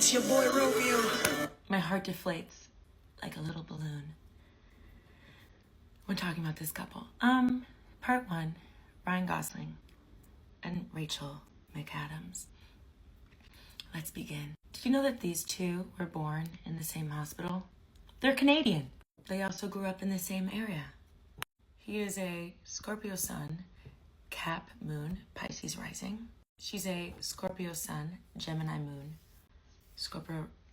It's your boy Romeo. My heart deflates like a little balloon when talking about this couple. Part 1, Ryan Gosling and Rachel McAdams. Let's begin. Did you know that these two were born in the same hospital? They're Canadian. They also grew up in the same area. He is a Scorpio sun, Cap moon, Pisces rising. She's a Scorpio sun, Gemini moon,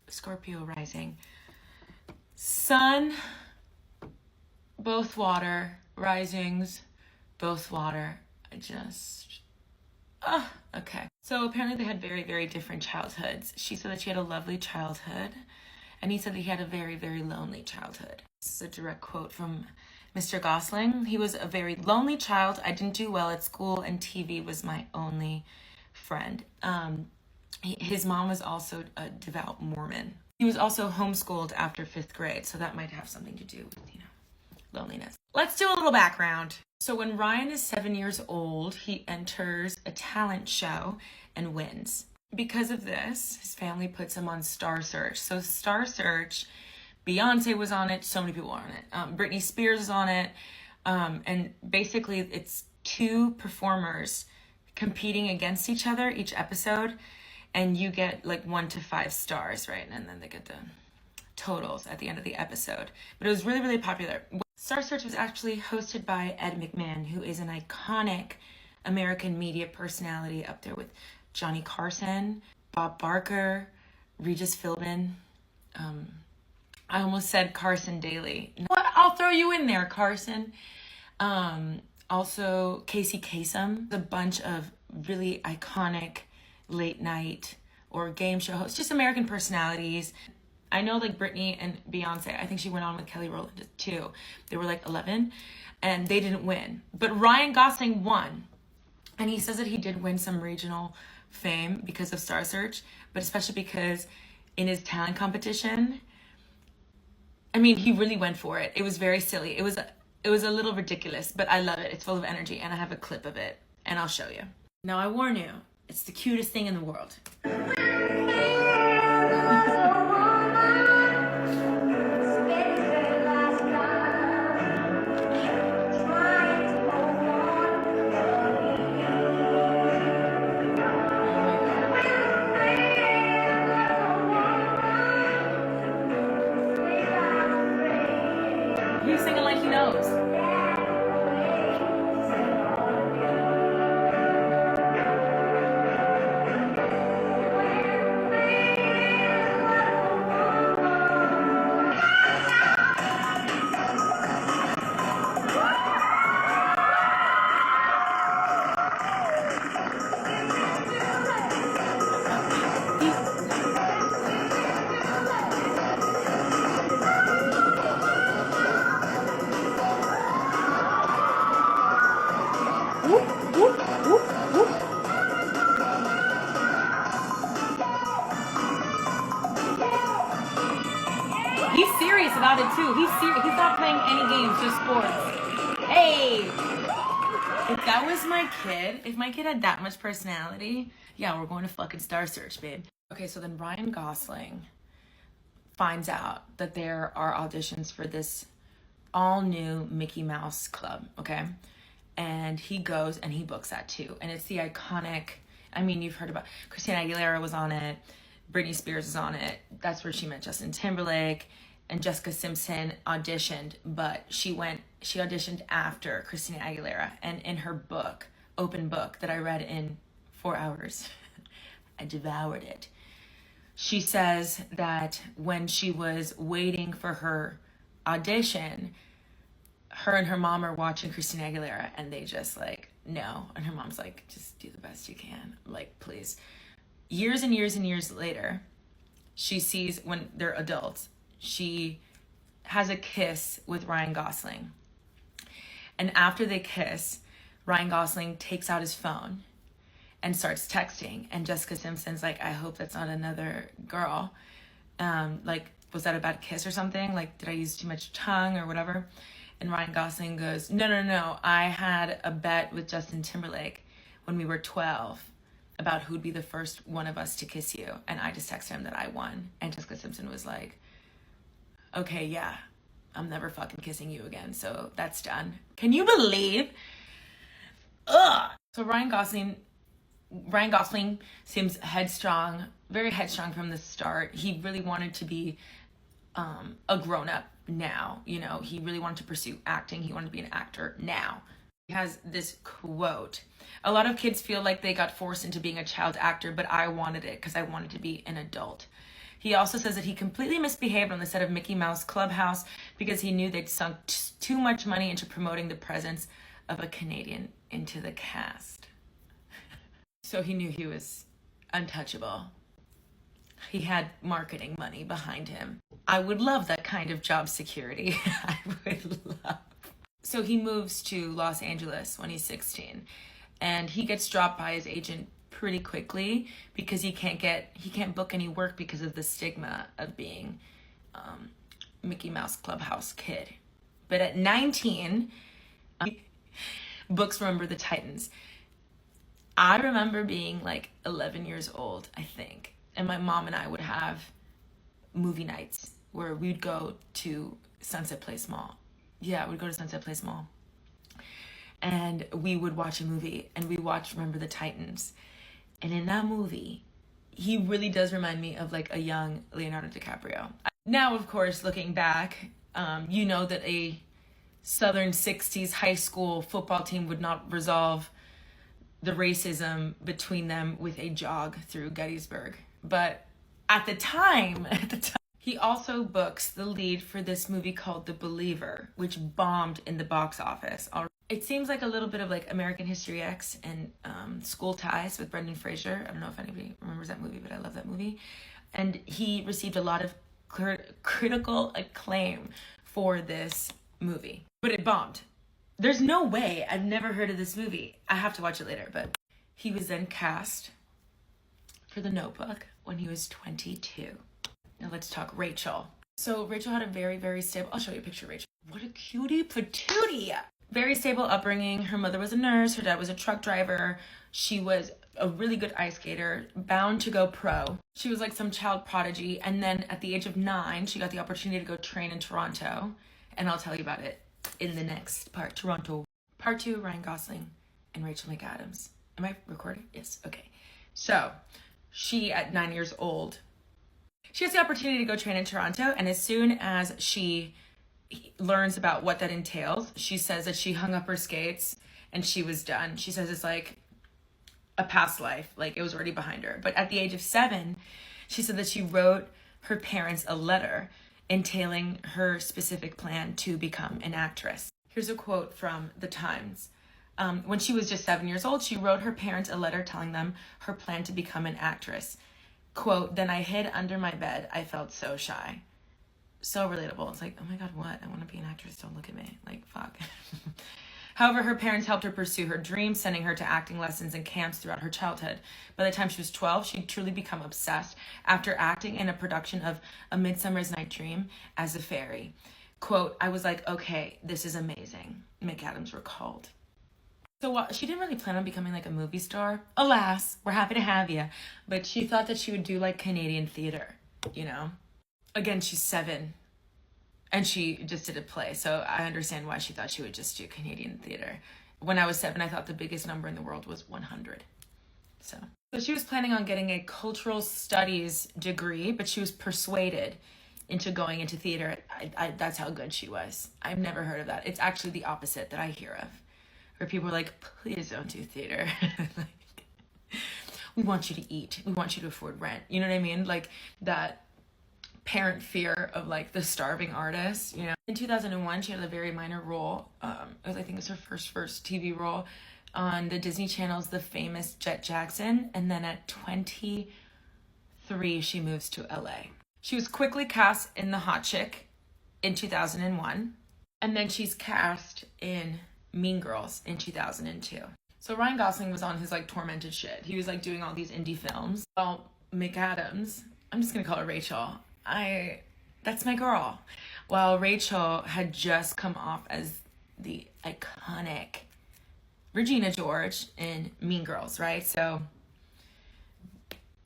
Scorpio rising. Sun, both water, risings, both water. Okay. So apparently they had very, very different childhoods. She said that she had a lovely childhood, and he said that he had a very, very lonely childhood. This is a direct quote from Mr. Gosling. He was a very lonely child. I didn't do well at school, and TV was my only friend. His mom was also a devout Mormon. He was also homeschooled after 5th grade, so that might have something to do with, loneliness. Let's do a little background. So when Ryan is 7 years old, he enters a talent show and wins. Because of this, his family puts him on Star Search. So Star Search, Beyonce was on it, so many people are on it. Britney Spears is on it. And basically it's two performers competing against each other each episode. And you get like 1 to 5 stars, right? And then they get the totals at the end of the episode. But it was really, really popular. Star Search was actually hosted by Ed McMahon, who is an iconic American media personality up there with Johnny Carson, Bob Barker, Regis Philbin. I almost said Carson Daly. What? I'll throw you in there, Carson. Also Casey Kasem, a bunch of really iconic late night or game show hosts, just American personalities. I know like Britney and Beyonce, I think she went on with Kelly Rowland too. They were like 11 and they didn't win. But Ryan Gosling won. And he says that he did win some regional fame because of Star Search, but especially because in his talent competition, I mean, he really went for it. It was very silly. It was a little ridiculous, but I love it. It's full of energy, and I have a clip of it, and I'll show you. Now, I warn you, it's the cutest thing in the world. He's singing like he knows. He's serious about it too. He's not playing any games, just sports. Hey! If that was my kid, if my kid had that much personality, yeah, we're going to fucking Star Search, babe. Okay, so then Ryan Gosling finds out that there are auditions for this all new Mickey Mouse Club, okay? And he goes and he books that too. And it's the iconic, I mean, you've heard about, Christina Aguilera was on it, Britney Spears is on it. That's where she met Justin Timberlake, and Jessica Simpson auditioned, but she auditioned after Christina Aguilera. And in her book, open book that I read in 4 hours, I devoured it. She says that when she was waiting for her audition, her and her mom are watching Christina Aguilera, and they just like, no. And her mom's like, just do the best you can. I'm like, please. Years and years and years later, she sees, when they're adults, she has a kiss with Ryan Gosling. And after they kiss, Ryan Gosling takes out his phone and starts texting. And Jessica Simpson's like, I hope that's not another girl. Like, was that a bad kiss or something? Like, did I use too much tongue or whatever? And Ryan Gosling goes, no. I had a bet with Justin Timberlake when we were 12. about who'd be the first one of us to kiss you. And I just texted him that I won. And Jessica Simpson was like, okay, yeah, I'm never fucking kissing you again. So that's done. Can you believe? Ugh. So Ryan Gosling seems headstrong, very headstrong from the start. He really wanted to be a grown-up now. You know, he really wanted to pursue acting. He wanted to be an actor now. He has this quote: a lot of kids feel like they got forced into being a child actor, but I wanted it because I wanted to be an adult. He also says that he completely misbehaved on the set of Mickey Mouse Clubhouse because he knew they'd sunk too much money into promoting the presence of a Canadian into the cast. So he knew he was untouchable. He had marketing money behind him. I would love that kind of job security. I would love. So he moves to Los Angeles when he's 16, and he gets dropped by his agent pretty quickly because he can't book any work because of the stigma of being Mickey Mouse Clubhouse kid. But at 19, books Remember the Titans. I remember being like 11 years old, I think, and my mom and I would have movie nights where we'd go to Sunset Place Mall. Yeah, we'd go to Sunset Place Mall. And we would watch a movie, and we watched Remember the Titans. And in that movie, he really does remind me of like a young Leonardo DiCaprio. Now, of course, looking back, you know that a Southern 60s high school football team would not resolve the racism between them with a jog through Gettysburg. But at the time, he also books the lead for this movie called The Believer, which bombed in the box office. It seems like a little bit of like American History X and School Ties with Brendan Fraser. I don't know if anybody remembers that movie, but I love that movie. And he received a lot of critical acclaim for this movie, but it bombed. There's no way. I've never heard of this movie. I have to watch it later. But he was then cast for The Notebook when he was 22. Now let's talk Rachel. So Rachel had a very, very stable... I'll show you a picture of Rachel. What a cutie patootie. Very stable upbringing. Her mother was a nurse. Her dad was a truck driver. She was a really good ice skater, bound to go pro. She was like some child prodigy. And then at the age of 9, she got the opportunity to go train in Toronto. And I'll tell you about it in the next part. Toronto. Part 2, Ryan Gosling and Rachel McAdams. Am I recording? Yes. Okay. So she, at 9 years old, she has the opportunity to go train in Toronto. And as soon as she learns about what that entails, she says that she hung up her skates and she was done. She says it's like a past life, like it was already behind her. But at the age of 7, she said that she wrote her parents a letter entailing her specific plan to become an actress. Here's a quote from The Times. When she was just 7 years old, she wrote her parents a letter telling them her plan to become an actress. Quote, then I hid under my bed. I felt so shy. So relatable. It's like, oh my God, what? I want to be an actress. Don't look at me. Like, fuck. However, her parents helped her pursue her dreams, sending her to acting lessons and camps throughout her childhood. By the time she was 12, she'd truly become obsessed after acting in a production of A Midsummer's Night Dream as a fairy. Quote, I was like, okay, this is amazing, McAdams recalled. So she didn't really plan on becoming like a movie star. Alas, we're happy to have you. But she thought that she would do like Canadian theater, you know? Again, she's 7. And she just did a play, so I understand why she thought she would just do Canadian theater. When I was 7, I thought the biggest number in the world was 100. So she was planning on getting a cultural studies degree, but she was persuaded into going into theater. That's how good she was. I've never heard of that. It's actually the opposite that I hear of, where people are like, please don't do theater. Like, we want you to eat. We want you to afford rent. You know what I mean? Like that parent fear of like the starving artist, you know. In 2001, she had a very minor role. I think it was her first TV role on the Disney Channel's The Famous Jet Jackson. And then at 23, she moves to LA. She was quickly cast in The Hot Chick in 2001. And then she's cast in Mean Girls in 2002. So Ryan Gosling was on his like tormented shit. He was like doing all these indie films. Well, McAdams, I'm just gonna call her Rachel. That's my girl. While Rachel had just come off as the iconic Regina George in Mean Girls, right? So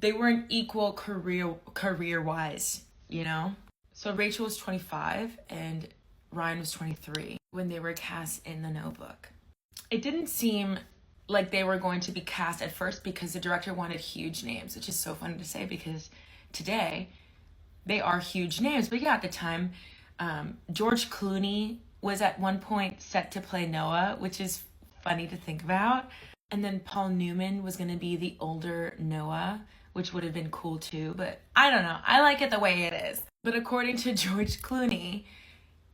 they weren't equal career-wise, you know? So Rachel was 25 and Ryan was 23 when they were cast in The Notebook. It didn't seem like they were going to be cast at first because the director wanted huge names, which is so funny to say because today they are huge names. But yeah, at the time, George Clooney was at one point set to play Noah, which is funny to think about. And then Paul Newman was going to be the older Noah, which would have been cool too. But I don't know. I like it the way it is. But according to George Clooney,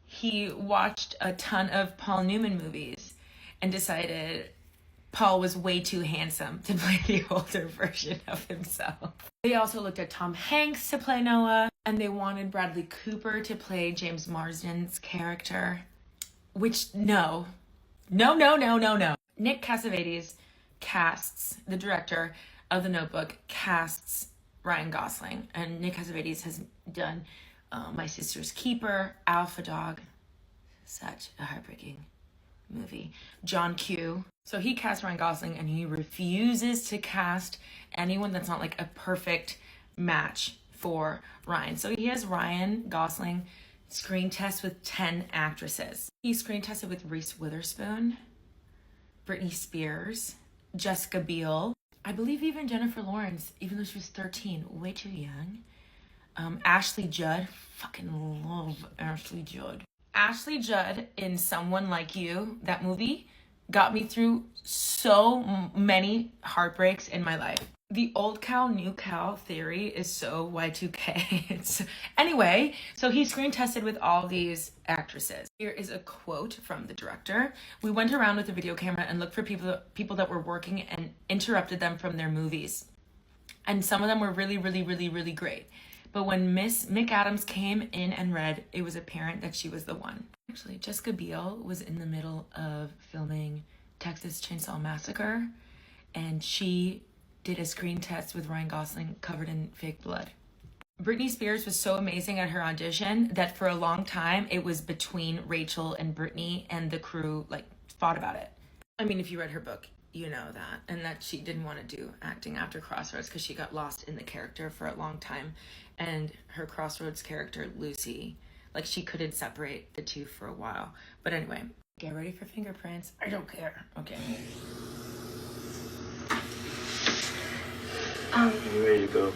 he watched a ton of Paul Newman movies and decided Paul was way too handsome to play the older version of himself. They also looked at Tom Hanks to play Noah, and they wanted Bradley Cooper to play James Marsden's character, which no. Nick Cassavetes casts, the director of The Notebook, casts Ryan Gosling, and Nick Cassavetes has done My Sister's Keeper, Alpha Dog, such a heartbreaking movie, John Q. So he cast Ryan Gosling and he refuses to cast anyone that's not like a perfect match for Ryan. So he has Ryan Gosling screen test with 10 actresses. He screen tested with Reese Witherspoon, Britney Spears, Jessica Biel, I believe even Jennifer Lawrence, even though she was 13, way too young. Ashley Judd, fucking love Ashley Judd. Ashley Judd in Someone Like You, that movie, got me through so many heartbreaks in my life. The old cow, new cow theory is so Y2K. Anyway, so he screen tested with all these actresses. Here is a quote from the director. We went around with a video camera and looked for people that were working and interrupted them from their movies. And some of them were really, really, really, really great. But when Miss McAdams came in and read, it was apparent that she was the one. Actually, Jessica Biel was in the middle of filming Texas Chainsaw Massacre, and she did a screen test with Ryan Gosling covered in fake blood. Britney Spears was so amazing at her audition that for a long time, it was between Rachel and Britney, and the crew fought about it. I mean, if you read her book, you know that, and that she didn't want to do acting after Crossroads because she got lost in the character for a long time, and her Crossroads character, Lucy, she couldn't separate the two for a while. But anyway, get ready for fingerprints. I don't care. Okay. You ready to go?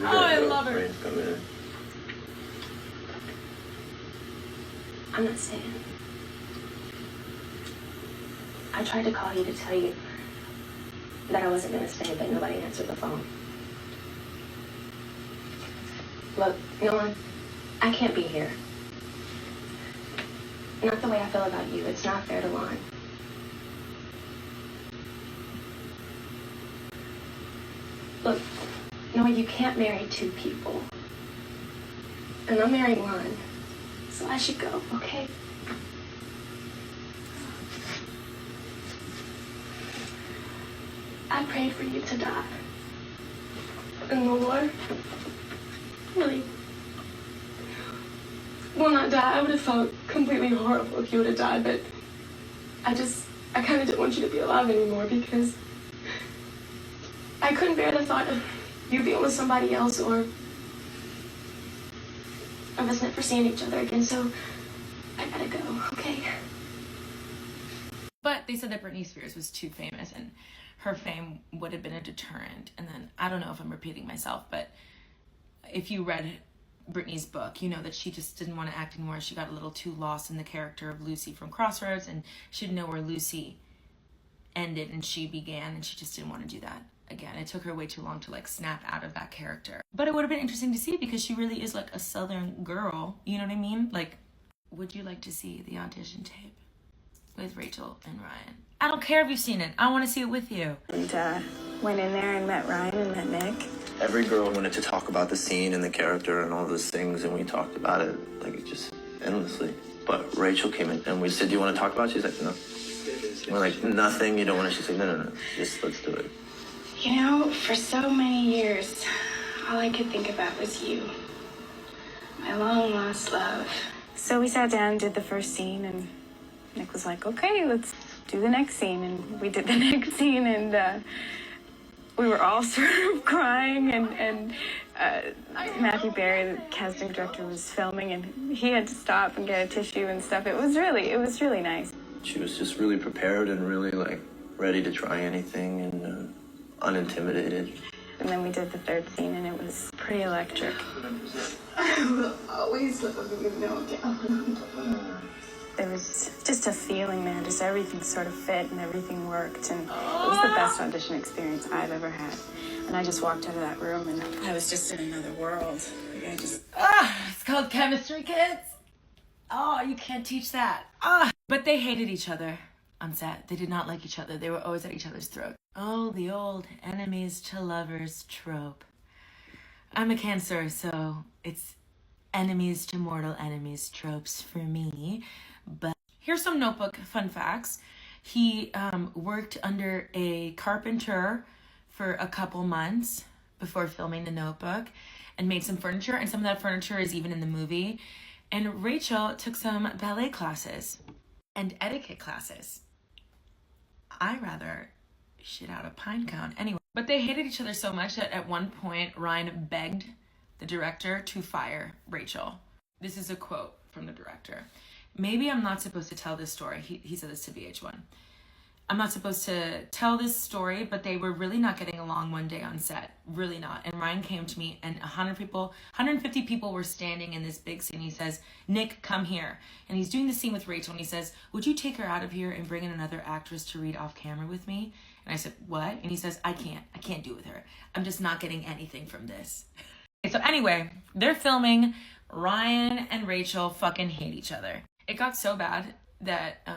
I love her. Rain's coming in. I'm not staying. I tried to call you to tell you that I wasn't going to stay, but nobody answered the phone. Look, Nolan, I can't be here. Not the way I feel about you. It's not fair to Lon. Look, Noah, you can't marry two people. And I'm marrying Lon. So I should go, okay? I prayed for you to die. And the Lord really will not die. I would have felt completely horrible if you would have died, but I kind of didn't want you to be alive anymore because I couldn't bear the thought of you being with somebody else or of us never seeing each other again, so I gotta go, okay? But they said that Britney Spears was too famous and her fame would have been a deterrent. And then, I don't know if I'm repeating myself, but if you read Britney's book, you know that she just didn't want to act anymore. She got a little too lost in the character of Lucy from Crossroads, and she didn't know where Lucy ended and she began, and she just didn't want to do that again. It took her way too long to snap out of that character. But it would have been interesting to see because she really is a Southern girl, you know what I mean? Would you like to see the audition tape with Rachel and Ryan? I don't care if you've seen it. I want to see it with you. And went in there and met Ryan and met Nick. Every girl wanted to talk about the scene and the character and all those things, and we talked about it just endlessly. But Rachel came in and we said, "Do you want to talk about it?" She's like, "No." We're like, "Nothing. You don't want to?" She's like, "No. Just let's do it." You know, for so many years, all I could think about was you. My long lost love. So we sat down, did the first scene, and Nick was like, "Okay, let's do the next scene." And we did the next scene, and we were all sort of crying, and Matthew Barry, the casting director, was filming, and he had to stop and get a tissue and stuff. It was really nice. She was just really prepared and really like ready to try anything and unintimidated. And then we did the third scene, and it was pretty electric. I will always love you, no doubt. There was just a feeling there, just everything sort of fit and everything worked, and it was the best audition experience I've ever had. And I just walked out of that room, and I was just in another world. Like It's called chemistry, kids. Oh, you can't teach that. But they hated each other on set. They did not like each other. They were always at each other's throat. Oh, the old enemies to lovers trope. I'm a Cancer, so it's enemies to mortal enemies tropes for me. But here's some Notebook fun facts. He worked under a carpenter for a couple months before filming The Notebook and made some furniture, and some of that furniture is even in the movie. And Rachel took some ballet classes and etiquette classes. I rather shit out a pine cone. Anyway, but they hated each other so much that at one point Ryan begged the director to fire Rachel. This is a quote from the director. "Maybe I'm not supposed to tell this story." He said this to VH1. "I'm not supposed to tell this story, but they were really not getting along one day on set. Really not. And Ryan came to me, and 150 people were standing in this big scene. He says, 'Nick, come here.' And he's doing the scene with Rachel, and he says, 'Would you take her out of here and bring in another actress to read off camera with me?' And I said, 'What?' And he says, I can't do it with her. I'm just not getting anything from this." Okay, so anyway, they're filming. Ryan and Rachel fucking hate each other. It got so bad that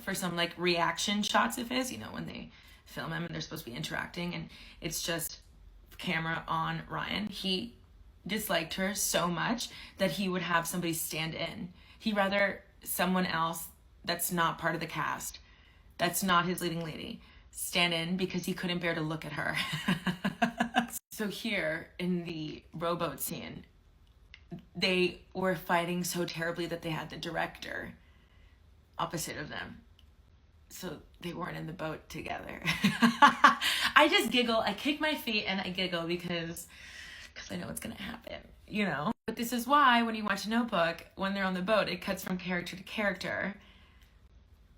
for some like reaction shots of his, you know, when they film him and they're supposed to be interacting and it's just camera on Ryan, he disliked her so much that he would have somebody stand in. He'd rather someone else that's not part of the cast, that's not his leading lady, stand in because he couldn't bear to look at her. So here in the rowboat scene, they were fighting so terribly that they had the director opposite of them. So they weren't in the boat together. I just giggle. I kick my feet and I giggle because I know what's going to happen, you know? But this is why when you watch Notebook, when they're on the boat, it cuts from character to character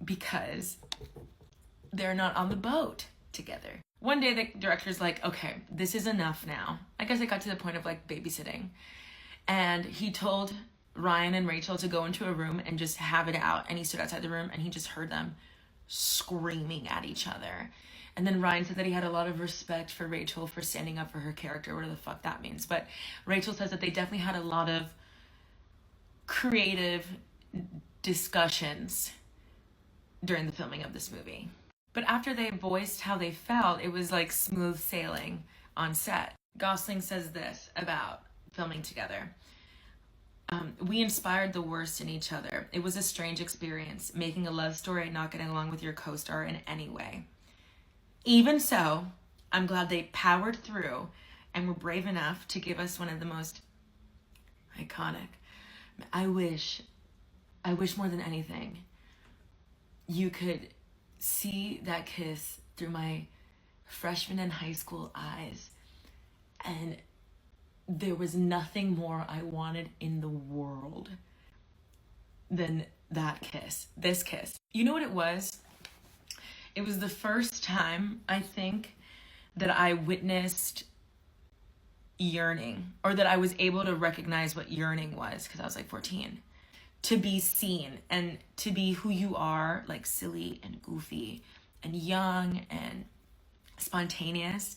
because they're not on the boat together. One day the director's like, okay, this is enough now. I guess it got to the point of like babysitting. And he told Ryan and Rachel to go into a room and just have it out. And he stood outside the room and he just heard them screaming at each other. And then Ryan said that he had a lot of respect for Rachel for standing up for her character, whatever the fuck that means. But Rachel says that they definitely had a lot of creative discussions during the filming of this movie. But after they voiced how they felt, it was like smooth sailing on set. Gosling says this about filming together. We inspired the worst in each other. It was a strange experience, making a love story and not getting along with your co-star in any way. Even so, I'm glad they powered through and were brave enough to give us one of the most iconic. I wish more than anything, you could see that kiss through my freshman in high school eyes, and there was nothing more I wanted in the world than that kiss, this kiss. You know what it was? It was the first time, I think, that I witnessed yearning, or that I was able to recognize what yearning was, because I was like 14. To be seen and to be who you are, like silly and goofy and young and spontaneous,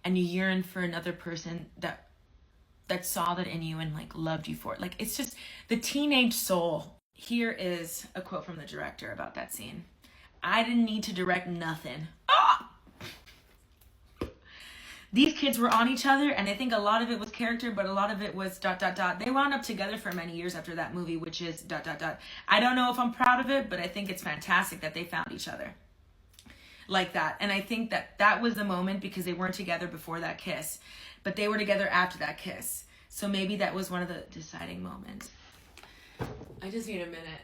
and you yearn for another person that saw that in you and like loved you for it. Like, it's just the teenage soul. Here is a quote from the director about that scene. "I didn't need to direct nothing. These kids were on each other, and I think a lot of it was character, but a lot of it was ... They wound up together for many years after that movie, which is ... I don't know if I'm proud of it, but I think it's fantastic that they found each other like that. And I think that was the moment, because they weren't together before that kiss, but they were together after that kiss. So maybe that was one of the deciding moments." I just need a minute.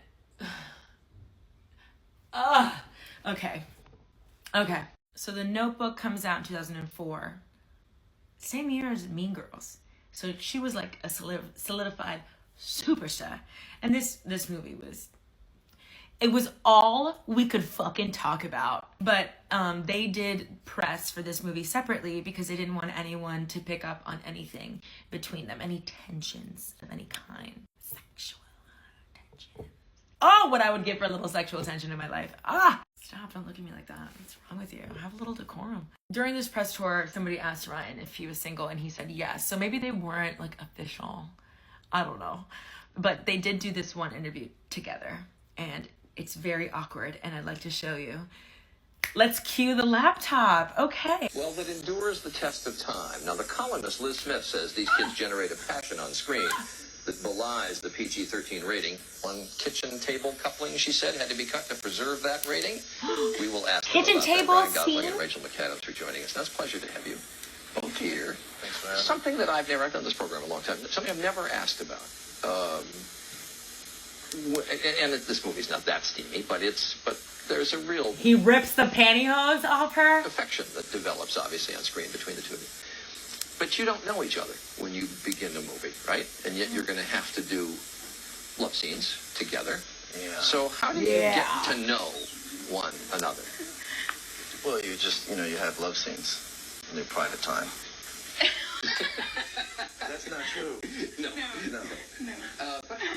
Okay. So The Notebook comes out in 2004, same year as Mean Girls. So she was like a solidified superstar. And this movie was, it was all we could fucking talk about. But they did press for this movie separately because they didn't want anyone to pick up on anything between them, any tensions of any kind. Sexual tension. Oh, what I would give for a little sexual tension in my life. Stop, don't look at me like that. What's wrong with you? Have a little decorum. During this press tour, somebody asked Ryan if he was single, and he said yes. So maybe they weren't like official. I don't know. But they did do this one interview together, and it's very awkward, and I'd like to show you. Let's cue the laptop. Okay. Well, that endures the test of time. Now, the columnist Liz Smith says these kids generate a passion on screen that belies the PG-13 rating. One kitchen table coupling, she said, had to be cut to preserve that rating. We will ask them Kitchen about table that. Ryan Gosling scene? and Rachel McAdams for joining us. Now, it's a pleasure to have you both here. Thanks for having me. Something that I've done this program a long time, something I've never asked about. And this movie's not that steamy, but there's a real He rips the pantyhose off her. affection that develops, obviously, on screen between the two of you. But you don't know each other when you begin the movie, right? And yet you're going to have to do love scenes together. Yeah. So how do you get to know one another? Well, you just, you have love scenes in your private time. That's not true. No. No. But I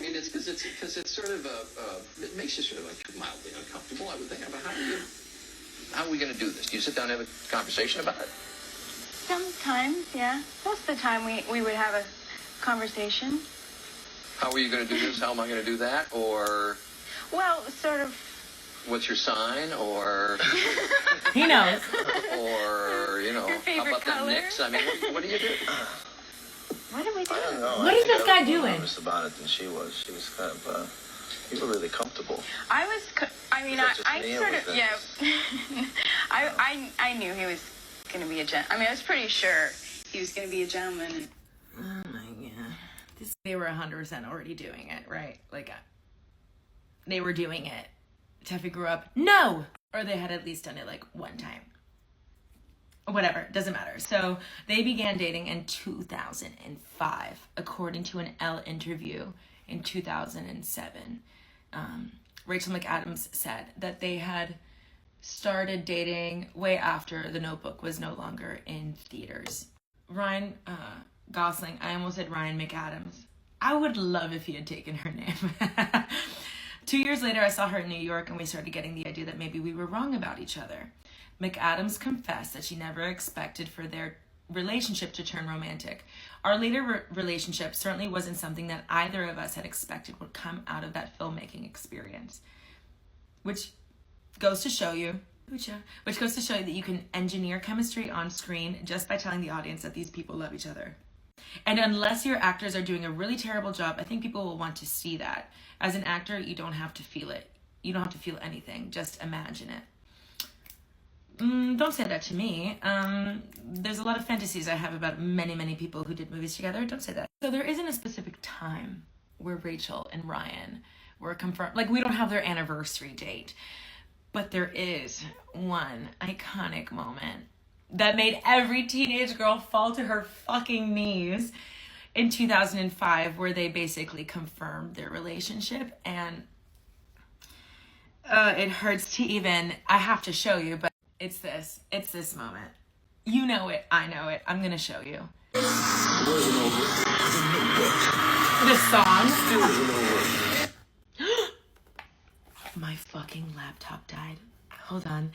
mean, it's because it's sort of it makes you sort of like mildly uncomfortable, I would think. But how are we going to do this? Do you sit down and have a conversation about it? Sometimes, yeah. Most of the time we would have a conversation. How are you going to do this? How am I going to do that? Or Well, sort of. what's your sign? Or He knows. or Your how favorite about color? the Knicks? I mean, what do you do? What did we do? I don't know. What I is think this I guy was more doing? nervous about it than she was. She was kind of, you were really comfortable. I was. I mean, Was that I just me, or sort was of. that Yeah. I knew he was going to be a gent. I mean, I was pretty sure he was going to be a gentleman. Oh my god. They were 100% already doing it, right? Like, they were doing it. Tefi grew up, no! Or they had at least done it like one time. Whatever, doesn't matter. So they began dating in 2005, according to an Elle interview in 2007. Rachel McAdams said that they had started dating way after The Notebook was no longer in theaters. Ryan Gosling, I almost said Ryan McAdams. I would love if he had taken her name. 2 years later, I saw her in New York, and we started getting the idea that maybe we were wrong about each other. McAdams confessed that she never expected for their relationship to turn romantic. Our later relationship certainly wasn't something that either of us had expected would come out of that filmmaking experience. Which goes to show you that you can engineer chemistry on screen just by telling the audience that these people love each other. And unless your actors are doing a really terrible job, I think people will want to see that. As an actor, you don't have to feel it. You don't have to feel anything. Just imagine it. Don't say that to me. There's a lot of fantasies I have about many, many people who did movies together. Don't say that. So there isn't a specific time where Rachel and Ryan were confirmed. Like, we don't have their anniversary date. But there is one iconic moment that made every teenage girl fall to her fucking knees in 2005, where they basically confirmed their relationship. And it hurts to even, I have to show you, but it's this moment. You know it, I know it, I'm gonna show you. The song. My fucking laptop died. Hold on.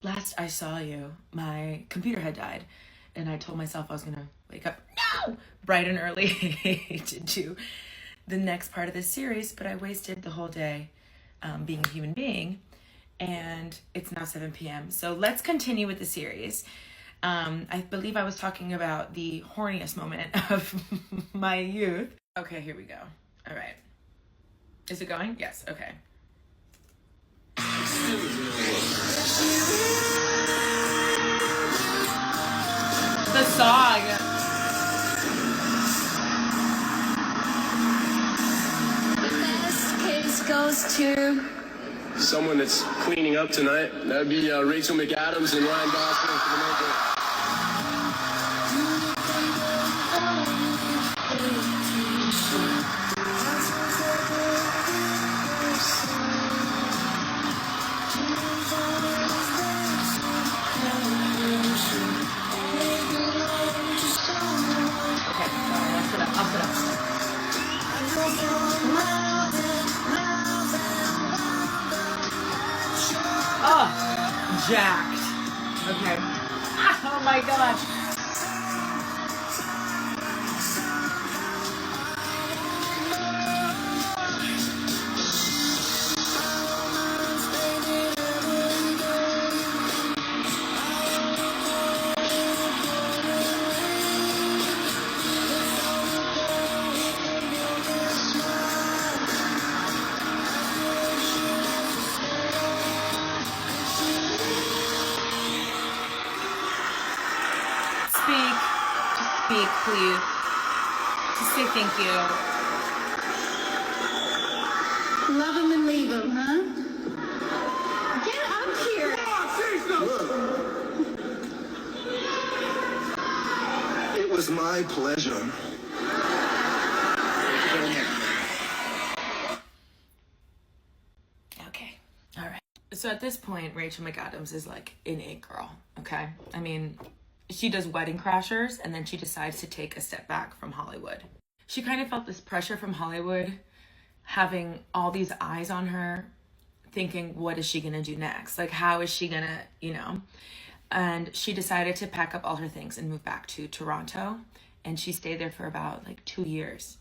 Last I saw you, my computer had died, and I told myself I was gonna wake up bright and early to do the next part of this series, but I wasted the whole day being a human being, and it's now 7 p.m. So let's continue with the series. I believe I was talking about the horniest moment of my youth. Okay, here we go. All right. Is it going? Yes, okay. The song. The best kiss goes to someone that's cleaning up tonight. That would be Rachel McAdams and Ryan Gosling for the maker. Oh, jacked. Okay. Oh my gosh. Speak, please. Just say thank you. Love him and leave him, huh? Get up here. It was my pleasure. Okay. All right. So at this point, Rachel McAdams is like an it girl. Okay. I mean, she does Wedding Crashers and then she decides to take a step back from Hollywood. She kind of felt this pressure from Hollywood, having all these eyes on her, thinking, what is she going to do next? Like, how is she going to, you know? And she decided to pack up all her things and move back to Toronto. And she stayed there for about like 2 years.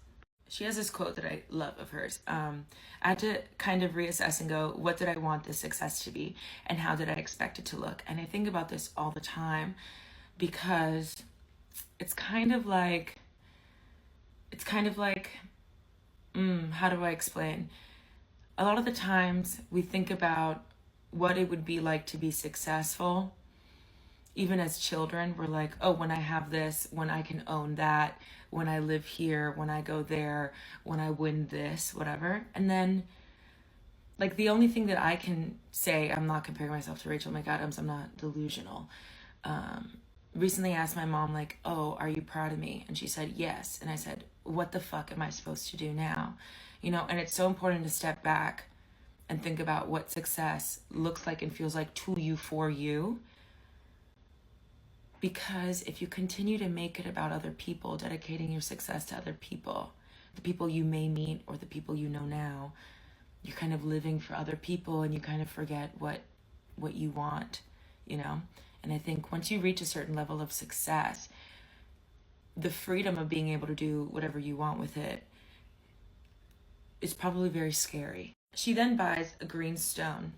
She has this quote that I love of hers. I had to kind of reassess and go, what did I want this success to be? And how did I expect it to look? And I think about this all the time, because it's kind of like, how do I explain? A lot of the times we think about what it would be like to be successful. Even as children, we're like, oh, when I have this, when I can own that, when I live here, when I go there, when I win this, whatever. And then, like, the only thing that I can say, I'm not comparing myself to Rachel McAdams, I'm not delusional. Recently asked my mom, like, oh, are you proud of me? And she said, yes. And I said, what the fuck am I supposed to do now? You know, and it's so important to step back and think about what success looks like and feels like to you, for you. Because if you continue to make it about other people, dedicating your success to other people, the people you may meet or the people you know now, you're kind of living for other people and you kind of forget what you want, you know? And I think once you reach a certain level of success, the freedom of being able to do whatever you want with it is probably very scary. She then buys a green stone.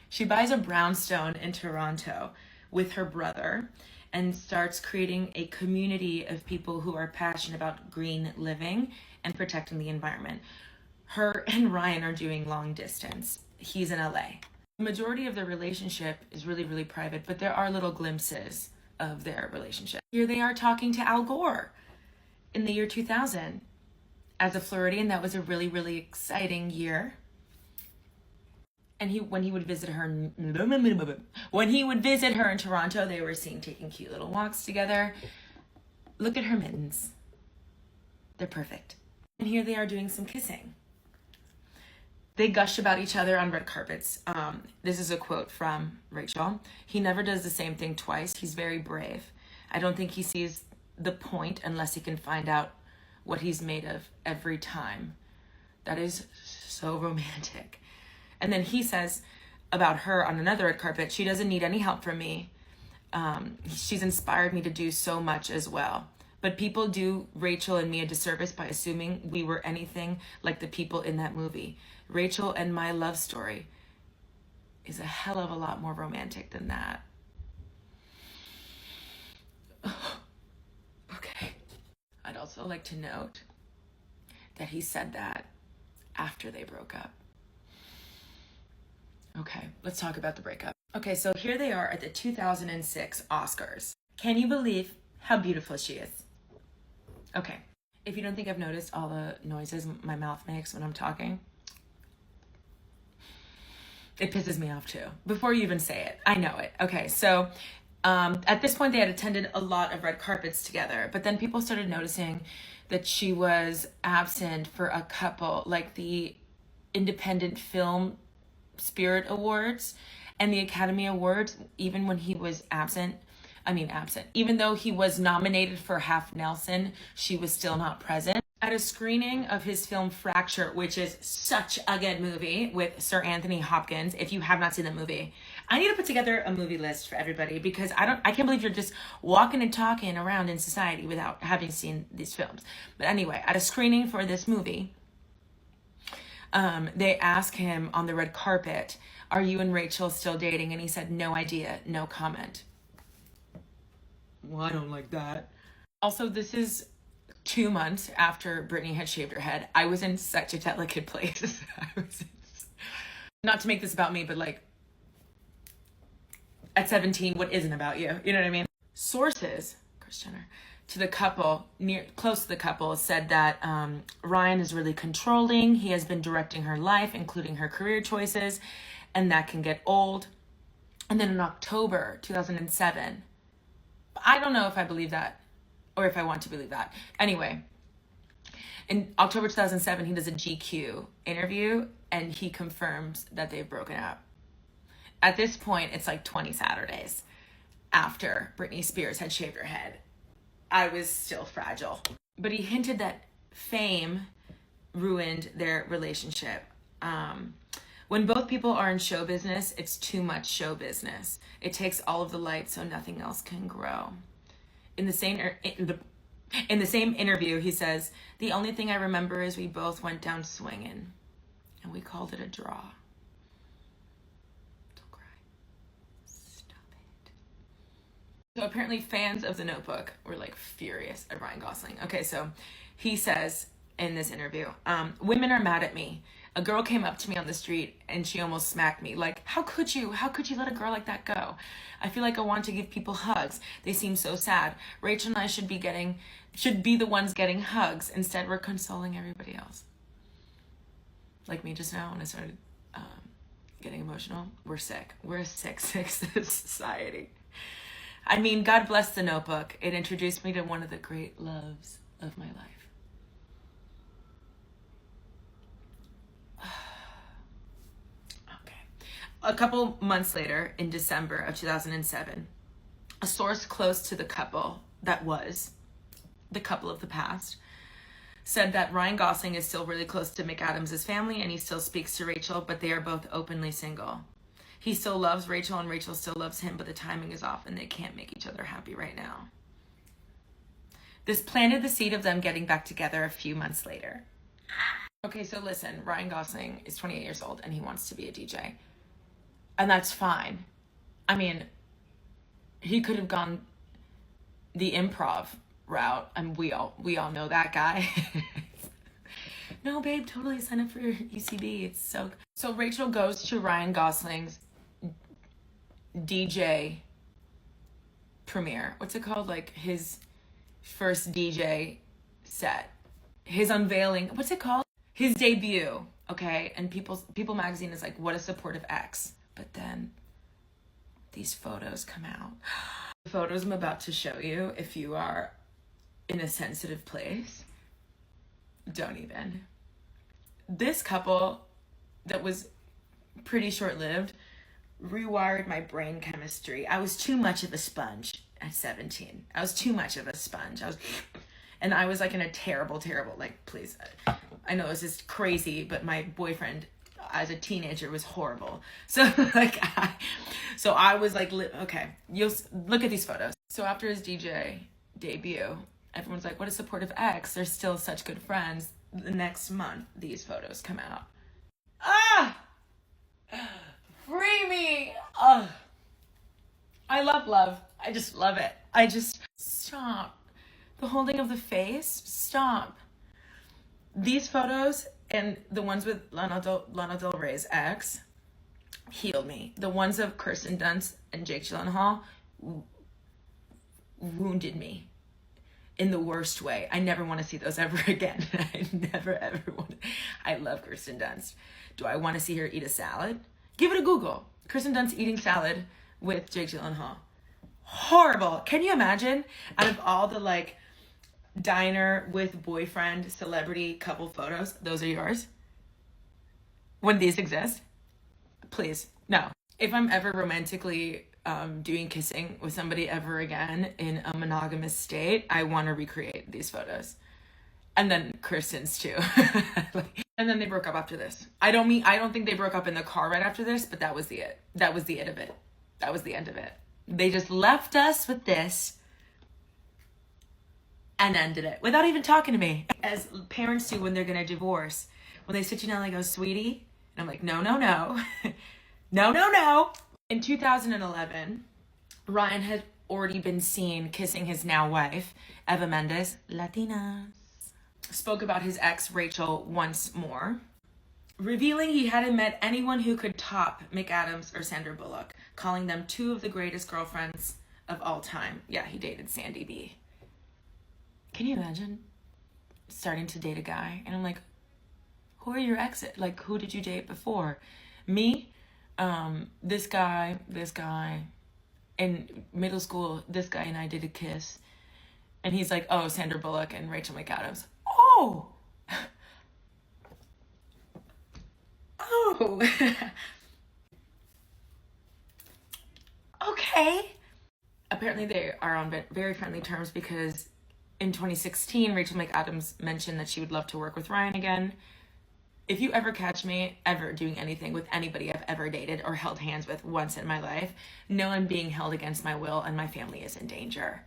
She buys a brownstone in Toronto with her brother and starts creating a community of people who are passionate about green living and protecting the environment. Her and Ryan are doing long distance. He's in LA. The majority of their relationship is really, really private, but there are little glimpses of their relationship. Here they are talking to Al Gore in the year 2000 as a Floridian. That was a really, really exciting year. And when he would visit her in Toronto, they were seen taking cute little walks together. Look at her mittens. They're perfect. And here they are doing some kissing. They gush about each other on red carpets. This is a quote from Rachel. He never does the same thing twice. He's very brave. I don't think he sees the point unless he can find out what he's made of every time. That is so romantic. And then he says about her on another red carpet, she doesn't need any help from me. She's inspired me to do so much as well. But people do Rachel and me a disservice by assuming we were anything like the people in that movie. Rachel and my love story is a hell of a lot more romantic than that. Okay. I'd also like to note that he said that after they broke up. Okay, let's talk about the breakup. Okay, so here they are at the 2006 Oscars. Can you believe how beautiful she is? Okay, if you don't think I've noticed all the noises my mouth makes when I'm talking, It pisses me off too. Before you even say it, I know it. Okay, so at this point they had attended a lot of red carpets together, but then people started noticing that she was absent for a couple, like the Independent Film Spirit Awards and the Academy Awards, even when he was absent. Even though he was nominated for Half Nelson, she was still not present. At a screening of his film Fracture, which is such a good movie with Sir Anthony Hopkins. If you have not seen the movie, I need to put together a movie list for everybody, because I can't believe you're just walking and talking around in society without having seen these films. But anyway, at a screening for this movie, they asked him on the red carpet, "Are you and Rachel still dating?" And he said, "No idea, no comment." Well, I don't like that. Also, this is 2 months after Brittany had shaved her head. I was in such a delicate place. Not to make this about me, but like at 17, what isn't about you? You know what I mean? Sources, Kris Jenner, to the couple, close to the couple, said that Ryan is really controlling. He has been directing her life, including her career choices, and that can get old. And then in October 2007, I don't know if I believe that or if I want to believe that. Anyway, in October 2007, he does a GQ interview and he confirms that they've broken up. At this point, it's like 20 Saturdays after Britney Spears had shaved her head. I was still fragile. But he hinted that fame ruined their relationship. When both people are in show business, it's too much show business. It takes all of the light so nothing else can grow. In the same interview, he says, "The only thing I remember is we both went down swinging, and we called it a draw." Don't cry. Stop it. So apparently fans of The Notebook were like furious at Ryan Gosling. Okay, so he says in this interview, "Women are mad at me. A girl came up to me on the street and she almost smacked me. Like, how could you? How could you let a girl like that go? I feel like I want to give people hugs. They seem so sad. Rachel and I should be the ones getting hugs. Instead, we're consoling everybody else." Like me just now when I started getting emotional. We're sick. We're a sick society. I mean, God bless The Notebook. It introduced me to one of the great loves of my life. A couple months later, in December of 2007, a source close to the couple, that was the couple of the past, said that Ryan Gosling is still really close to McAdams' family and he still speaks to Rachel, but they are both openly single. He still loves Rachel and Rachel still loves him, but the timing is off and they can't make each other happy right now. This planted the seed of them getting back together a few months later. Okay, so listen, Ryan Gosling is 28 years old and he wants to be a DJ. And that's fine. I mean, he could have gone the improv route, and we all know that guy. No, babe, totally sign up for your UCB. It's so Rachel goes to Ryan Gosling's DJ premiere. What's it called? Like his first DJ set. His unveiling. What's it called? His debut. Okay, and People magazine is like, what a supportive ex. But then these photos come out. The photos I'm about to show you, if you are in a sensitive place, don't even. This couple that was pretty short-lived rewired my brain chemistry. I was too much of a sponge at 17. I was too much of a sponge. And I was like in a terrible, like, please, I know this is crazy, but my boyfriend as a teenager was horrible. So I was like, okay, you'll look at these photos. So after his DJ debut, everyone's like, what a supportive ex. They're still such good friends. The next month, these photos come out. Free me. I love love. I just love it. Stop. The holding of the face, stop. These photos and the ones with Lana Del Rey's ex healed me. The ones of Kirsten Dunst and Jake Gyllenhaal wounded me in the worst way. I never want to see those ever again. I never ever want to. I love Kirsten Dunst. Do I want to see her eat a salad? Give it a Google. Kristen Dunst eating salad with Jake Gyllenhaal. Horrible. Can you imagine? Out of all the like diner with boyfriend celebrity couple photos, those are yours? When these exist? Please, no. If I'm ever romantically doing kissing with somebody ever again in a monogamous state, I want to recreate these photos. And then Kristen's too. And then they broke up after this. I don't think they broke up in the car right after this, but that was the it. That was the it of it. That was the end of it. They just left us with this and ended it without even talking to me. As parents do when they're gonna divorce. When they sit you down and they go, sweetie, and I'm like, no, no, no. No, no, no. In 2011, Ryan had already been seen kissing his now wife, Eva Mendes, Latinas. Spoke about his ex, Rachel, once more, revealing he hadn't met anyone who could top McAdams or Sandra Bullock, calling them two of the greatest girlfriends of all time. Yeah, he dated Sandy B. Can you imagine starting to date a guy? And I'm like, who are your exes? Like, who did you date before? Me? This guy. In middle school, this guy and I did a kiss. And he's like, oh, Sandra Bullock and Rachel McAdams. Oh! Oh! Okay. Apparently they are on very friendly terms because in 2016, Rachel McAdams mentioned that she would love to work with Ryan again. If you ever catch me ever doing anything with anybody I've ever dated or held hands with once in my life, know I'm being held against my will and my family is in danger.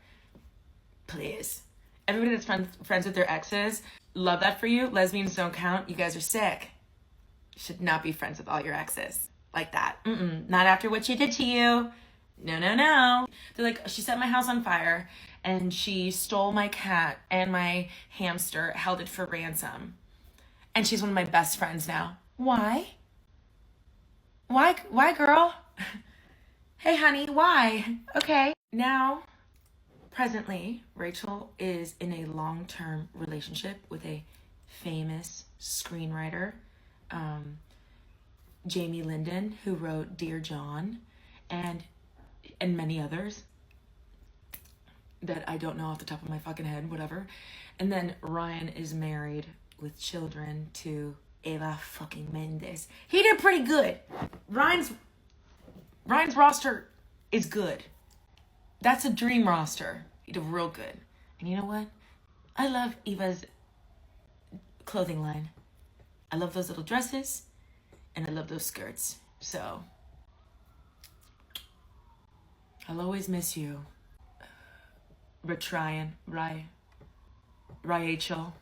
Please. Everybody that's friends with their exes, love that for you. Lesbians don't count. You guys are sick. You should not be friends with all your exes like that. Not after what she did to you. No, no, no. They're like, she set my house on fire and she stole my cat and my hamster, held it for ransom. And she's one of my best friends now. Why? Why, girl? Hey, honey, why? Okay. Now, presently, Rachel is in a long-term relationship with a famous screenwriter, Jamie Linden, who wrote Dear John, and many others that I don't know off the top of my fucking head, whatever. And then Ryan is married with children to Eva fucking Mendes. He did pretty good. Ryan's roster is good. That's a dream roster. He did real good. And you know what? I love Eva's clothing line. I love those little dresses and I love those skirts. So I'll always miss you. But trying, Rachel.